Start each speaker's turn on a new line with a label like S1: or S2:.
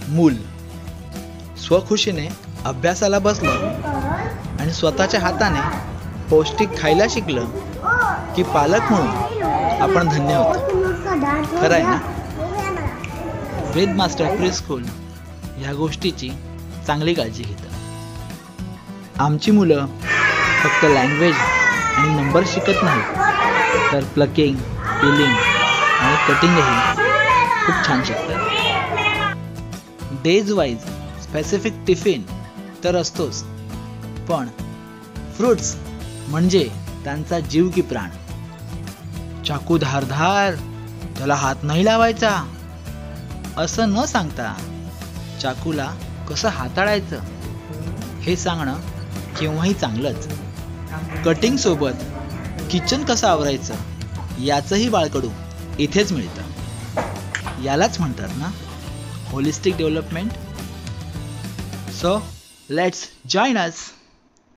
S1: मूल स्वखुशीने अभ्यासाला बसलं आणि स्वतःच्या हाताने पौष्टिक खायला शिकलं की पालक म्हणून आपण धन्य होतो. खरं आहे ना? वेद मास्टर प्री स्कूल ह्या गोष्टीची चांगली काळजी घेतं. आमची मुलं फक्त लँग्वेज आणि नंबर शिकत नाहीत, तर प्लकिंग, पिलिंग आणि कटिंगही खूप छान शिकतात. डेज वाईज स्पेसिफिक टिफिन तर असतोच, पण फ्रुट्स म्हणजे त्यांचा जीव की प्राण. चाकू धारधार, त्याला हात नाही लावायचा असं न सांगता चाकूला कसं हाताळायचं हे सांगणं केव्हाही चांगलंच. कटिंग सोबत किचन कसं आवरायचं याचंही बाळकडू इथेच मिळतं. यालाच म्हणतात ना holistic development. So let's join us.